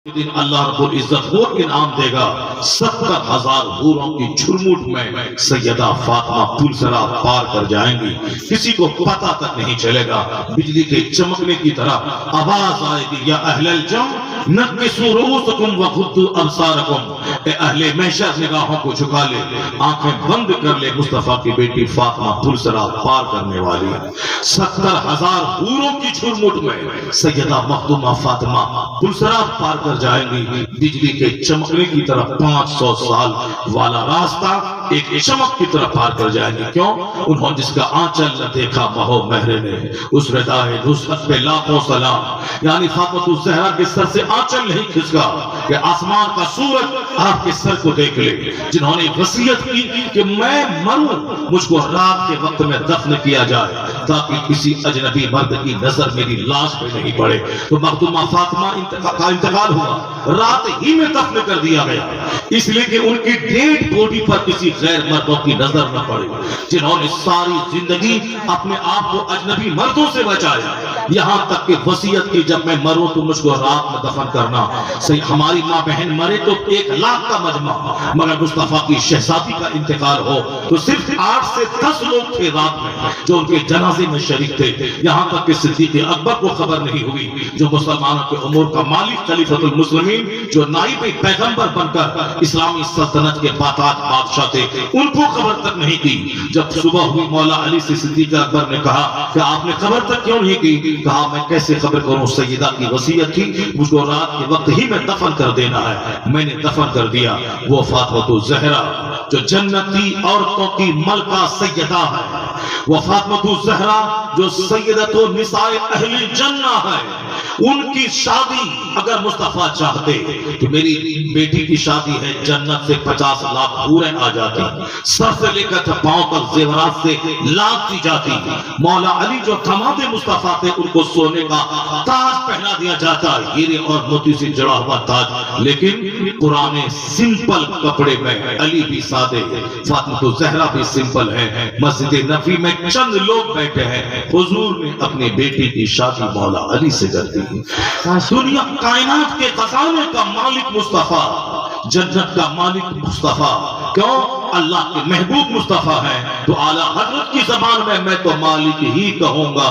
دن اللہ رب العزت وہ انعام دے گا 70,000 حوروں کی جھرمٹ میں سیدہ فاطمہ پل صراط پار کر جائیں گی، کسی کو پتہ تک نہیں چلے گا، بجلی کے چمکنے کی طرح آواز آئے گی، یا اہل الجم نکسوا رؤوسکم وغضوا ابصارکم، اے اہل محشر نگاہوں کو جھکا لے، آنکھیں بند کر لے، مصطفیٰ کی بیٹی فاطمہ پل صراط پار کرنے والی ہے۔ 70,000 حوروں کی جھرمٹ میں سیدہ مخدومہ فاطمہ پل صراط پار کر جائیں گی، بجلی کے چمکنے کی طرف 500 سال والا راستہ ایک چمک کی طرف پار کر جائیں گے۔ کیوں؟ انہوں جس کا آنچل نہ دیکھا مہو مہر نے، اس ردائے نصرت پہ لاکھوں سلام، یعنی فاطمہ الزہرا کے سر سے آنچل نہیں کھسکا کہ آسمان کا سورج آپ کے سر کو دیکھ لے، جنہوں نے وصیت کی کہ میں مروں مجھ کو رات کے وقت میں دفن کیا جائے تاکہ کسی اجنبی مرد کی نظر میری لاش پہ نہیں پڑے، تو مخدومہ فاطمہ کا انتقال ہوا، رات ہی میں دفن کر دیا گیا، اس لیے کہ ان کی ڈیڈ باڈی پر کسی غیر مردوں کی نظر نہ پڑے، جنہوں نے ساری زندگی اپنے آپ کو اجنبی مردوں سے بچایا، یہاں تک کہ وصیت کی جب میں مروں تو مجھ کو رات میں دفن کرنا۔ صحیح ہماری ماں بہن مرے تو 1,00,000 کا مجمع، مگر مصطفیٰ کی شہزادی کا انتقال ہو تو صرف 8 سے 10 لوگ تھے رات میں جو ان کے جنازے میں شریک تھے، یہاں تک کہ صدیق اکبر کو خبر نہیں ہوئی، جو مسلمانوں کے امور کا مالک خلیفۃ المسلمین، جو نائب پیغمبر بن کر اسلامی سلطنت کے باتاج بادشاہ تھے، ان کو خبر تک نہیں کی۔ جب صبح ہوئی مولا علی سے صدیق اکبر نے کہا کہ آپ نے خبر تک کیوں نہیں کی؟ کہا میں کیسے خبر کروں، سیدہ کی وصیت تھی مجھ کو رات کے وقت ہی میں دفن کر دینا ہے، میں نے دفن کر دیا۔ وہ فاطمہ الزہرا جو جنتی عورتوں کی ملکہ سیدہ ہے، وہ فاطمہ الزہرا جو سیدۃ النساء اہل جنہ ہے، ان کی شادی اگر مصطفیٰ چاہتے تو میری بیٹی کی شادی ہے جنت سے 50 لاکھ حوریں آ جاتی، سر سے لے کر پاؤں تک زیورات سے لاکھ دی جاتی، مولا علی جو داماد مصطفیٰ تھے ان کو سونے کا تاج پہنا دیا جاتا، ہیرے اور موتی سے جڑا ہوا تاج، لیکن قرآن سمپل کپڑے میں علی بھی سادے، فاطمہ الزہرا بھی سمپل ہے، مسجد نبوی میں چند لوگ بیٹھے ہیں، حضور نے اپنی بیٹی کی شادی مولا علی سے کر دی۔ دنیا کائنات کے خزانے کا مالک مصطفیٰ، جنت کا مالک مصطفیٰ، کیوں؟ اللہ کے محبوب مصطفیٰ ہے، تو اعلیٰ حضرت کی زبان میں تو مالک ہی کہوں گا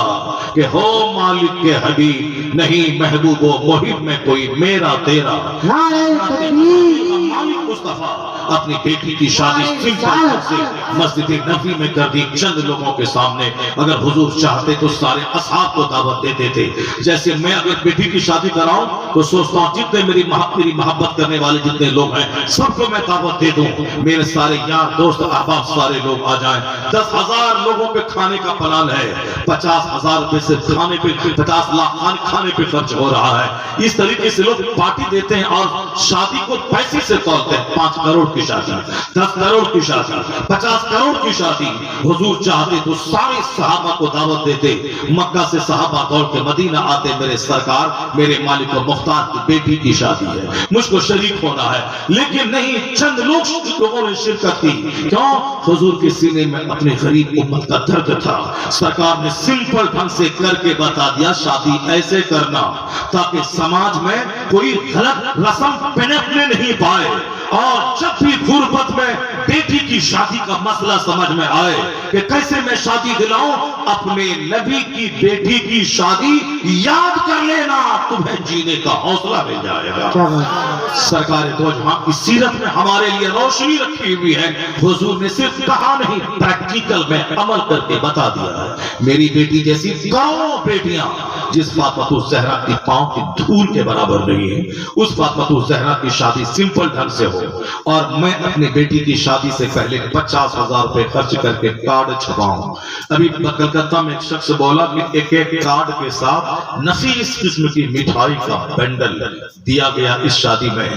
کہ ہو مالک کے حبیب، نہیں محبوب و محب میں کوئی میرا تیرا۔ مالک مصطفیٰ اپنی بیٹی کی شادی سمپل سے مسجد نبوی میں کر دی، چند لوگوں کے سامنے۔ اگر حضور چاہتے تو سارے اصحاب کو دعوت دیتے تھے، جیسے میں اگر بیٹی کی شادی کراؤں تو سوچتا ہوں جتنے میری محبت کرنے والے جتنے لوگ ہیں سب کو میں دعوت دے دوں، میرے سارے یار دوست احباب سارے لوگ آ جائیں۔ 10,000 لوگوں پہ کھانے کا پلان ہے، 50,000 روپے سے کھانے پہ 50 لاکھ کھانے پہ خرچ ہو رہا ہے۔ اس طریقے سے لوگ پارٹی دیتے ہیں اور شادی کو پیسے سے تولتے ہیں، 5 کروڑ کی شادی، 10 کروڑ کی شادی، 50 کروڑ کی شادی۔ حضور چاہتے تو سارے صحابہ کو دعوت دیتے، مکہ سے صحابہ دوڑ کے مدینہ آتے، میرے سرکار میرے مالک و مختار کی بیٹی کی شادی ہے، مجھ کو شریک ہونا ہے، لیکن نہیں، چند لوگوں نے شرکت کی۔ کیوں؟ حضور کے سینے میں اپنے غریب امت کا درد تھا، سرکار نے سمپل ڈھنگ سے کر کے بتا دیا شادی ایسے کرنا تاکہ سماج میں کوئی غلط رسم پنپنے نہیں پائے، اور جب بھی غربت میں بیٹی کی شادی کا مسئلہ سمجھ میں آئے کہ کیسے میں شادی دلاؤں، اپنے نبی کی بیٹی کی شادی یاد کر لینا، تمہیں جینے کا حوصلہ مل جائے گا۔ سرکار دو جہاں کی سیرت میں ہمارے لیے روشنی رکھی ہوئی ہے، حضور نے صرف کہا نہیں، پریکٹیکل میں عمل کر کے بتا دیا ہے۔ میری بیٹی جیسی کروڑوں بیٹیاں جس فاطمہ الزہرا کی پاؤں کی دھول کے برابر نہیں ہے، اس فاطمہ الزہرا کی شادی سمپل ڈھنگ سے ہو، اور میں اپنی بیٹی کی شادی سے پہلے 50,000 روپے خرچ کر کے کارڈ چھپاؤں۔ ابھی کلکتہ میں ایک شخص بولا کہ ایک کارڈ کے ساتھ نفیس قسم کی مٹھائی کا بنڈل دیا گیا اس شادی میں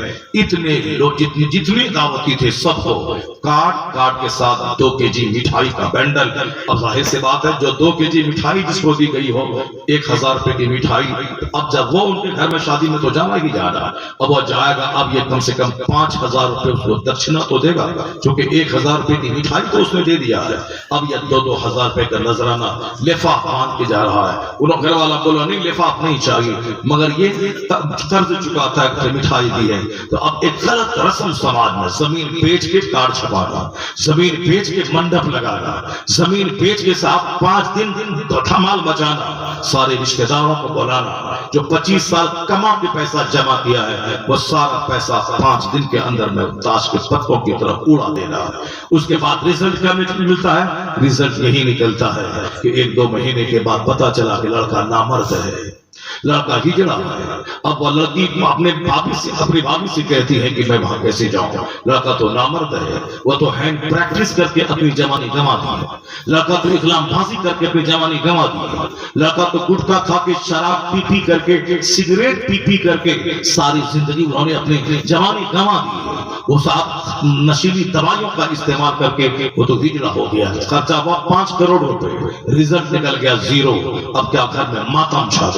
اتنے لوگ جتنی دعوتی تھے سب کو کارڈ کے ساتھ 2 kg مٹھائی کا بینڈل. اب ظاہر سے بات ہے جو 2 kg مٹھائی جس کو دی گئی ہو 1000 روپے کی مٹھائی, اب جب وہ ان کے گھر میں شادی میں تو جانا ہی جانا ہے, اب وہ جائے گا, اب یہ کم سے کم 5000 روپے اس کو دکشنا تو دے گا, چونکہ 1000 روپے کی مٹھائی تو اس نے دے دیا ہے. اب یہ 2-2000 روپے کا نذرانہ لفاف باندھ کے جا رہا ہے. انہوں گھر والا بولا نہیں لفاف نہیں چاہیے, مگر یہ قرض چکاتا ہے کہ مٹھائی دی ہے. تو اب ایک غلط رسم سماج میں زمین بیچ کے کارڈ چھپانا, زمین بیچ کے منڈپ لگانا, زمین بیچ کے ساتھ 5 دن دھمال مچانا, سارے رشتہ داروں کو بلانا, جو 25 سال کما کے پیسہ جمع کیا ہے وہ سارا پیسہ 5 دن کے اندر میں تاش کے پتوں کی طرف اڑا دینا. اس کے بعد رزلٹ کیا ملتا ہے؟ رزلٹ یہی نکلتا ہے کہ 1-2 مہینے کے بعد پتا چلا کہ لڑکا نامرد ہے, لڑکا ہجڑا ہے. اب وہ لڑکی اپنی بھابھی سے کہتی ہے کہ میں وہاں کیسے جاؤں, لڑکا تو نامرد ہے, وہ تو ہینڈ پریکٹس کر کے اپنی جوانی گنوا دی, لڑکا تو اقلام بازی کر کے اپنی جوانی گنوا دی, لڑکا تو گٹکا کھا کے شراب پی کر کے سگریٹ پی کر کے ساری زندگی انہوں نے اپنی جوانی گنوا دی. وہ صاحب نشیلی دوائیوں کا استعمال کر کے وہ تو ہجڑا ہو گیا, خرچہ ہوا 5 کروڑ روپے, رزلٹ نکل گیا 0. اب کیا گھر میں ماتم چھا گیا.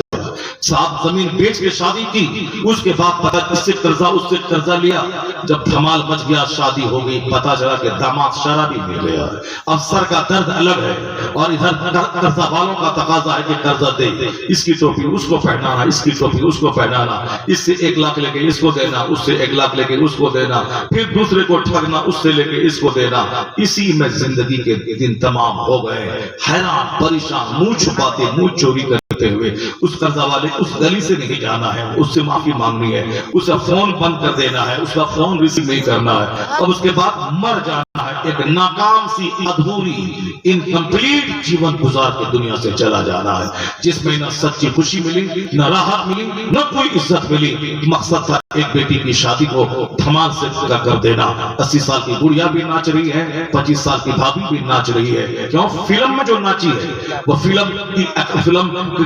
صاحب زمین بیچ کے شادی کی, اس کے بعد پتا اس سے قرضہ لیا, جب دھمال مچ گیا شادی ہو گئی, پتا چلا کہ داماد شرابی مل گیا. اب سر کا درد الگ ہے اور ادھر قرضہ والوں کا تقاضا ہے کہ قرضہ دے, اس کی ٹوپی اس کو پہنانا, اس کی ٹوپی اس کو پہنانا, اس سے 1 لاکھ لے کے اس کو دینا, اس سے 1 لاکھ لے کے اس کو دینا, پھر دوسرے کو ٹھگنا, اس سے لے کے اس کو دینا. اسی میں زندگی کے دن تمام ہو گئے. حیران پریشان, منہ چھپاتے منہ چوری کرتے ہوئے اس قرضہ والے اس گلی سے نہیں جانا ہے, اس سے معافی مانگنی ہے, اس کا فون بند کر دینا ہے, اس کا فون ریسیو نہیں کرنا ہے, اب اس کے بعد مر جانا ہے, ایک ناکام سی ادھوری انکمپلیٹ جیون گزار کے دنیا سے چلا جانا ہے, جس میں نہ سچی خوشی ملی, نہ راحت ملی, نہ کوئی عزت ملی. مقصد تھا ایک بیٹی کی شادی کو دھمال سے کر دینا. 80 سال کی بڑھیا بھی ناچ رہی ہے, 25 سال کی بھابھی بھی ناچ رہی ہے. کیوں؟ فلم میں جو ناچی ہے وہ فلم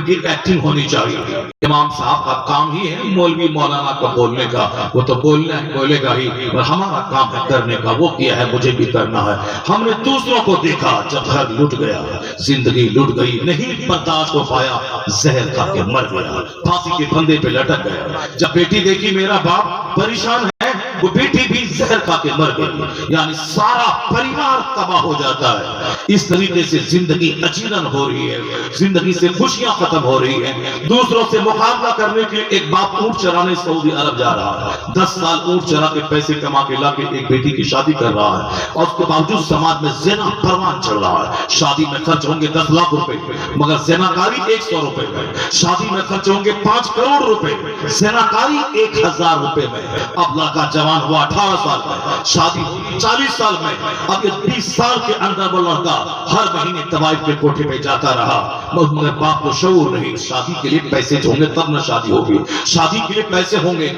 کی ایکٹنگ ہونی چاہیے. امام صاحب کا کام ہی ہے مولوی مولانا کو بولنے کا, وہ تو بولے گا ہی, اور ہمارا کام ہے کرنے کا. وہ کیا ہے مجھے بھی کرنا ہے. ہم نے دوسروں کو دیکھا, جب گھر لٹ گیا, زندگی لٹ گئی, نہیں برداشت ہو پایا, زہر کھا کے مر گیا, پھانسی کے پھندے پہ لٹک گیا. جب بیٹی دیکھی میرا باپ پریشان ہے, وہ بیٹی بھی زہر کھا کے مر گئی, یعنی سارا پریوار تباہ ہو جاتا ہے. اس طریقے سے زندگی اجیرن ہو رہی ہے, زندگی سے خوشیاں ختم ہو رہی ہیں. دوسروں سے مقابلہ کرنے کے لیے ایک باپ اونٹ چرانے سعودی عرب جا رہا ہے, 10 سال اونٹ چرا کے پیسے کما کے لا کے ایک بیٹی کی شادی کر رہا ہے, اور اس کے باوجود سماج میں زنا پروان چل رہا ہے. شادی میں خرچ ہوں گے 10 لاکھ روپے, مگر زناکاری 100 روپے میں. شادی میں خرچ ہوں گے 5 کروڑ روپے, زناکاری 1000 روپے میں. اب لڑکا جوان ہوا 18 سال میں, شادی 40 سال میں, اب یہ 20 سال کے اندر وہ لڑکا ہر مہینے طوائف کے کوٹھے پہ جاتا رہا, مگر باپ کو شعور نہیں. شادی کے لیے پیسے ہوں گے تب نہ شادی ہوگی, شادی کے لیے پیسے ہوں گے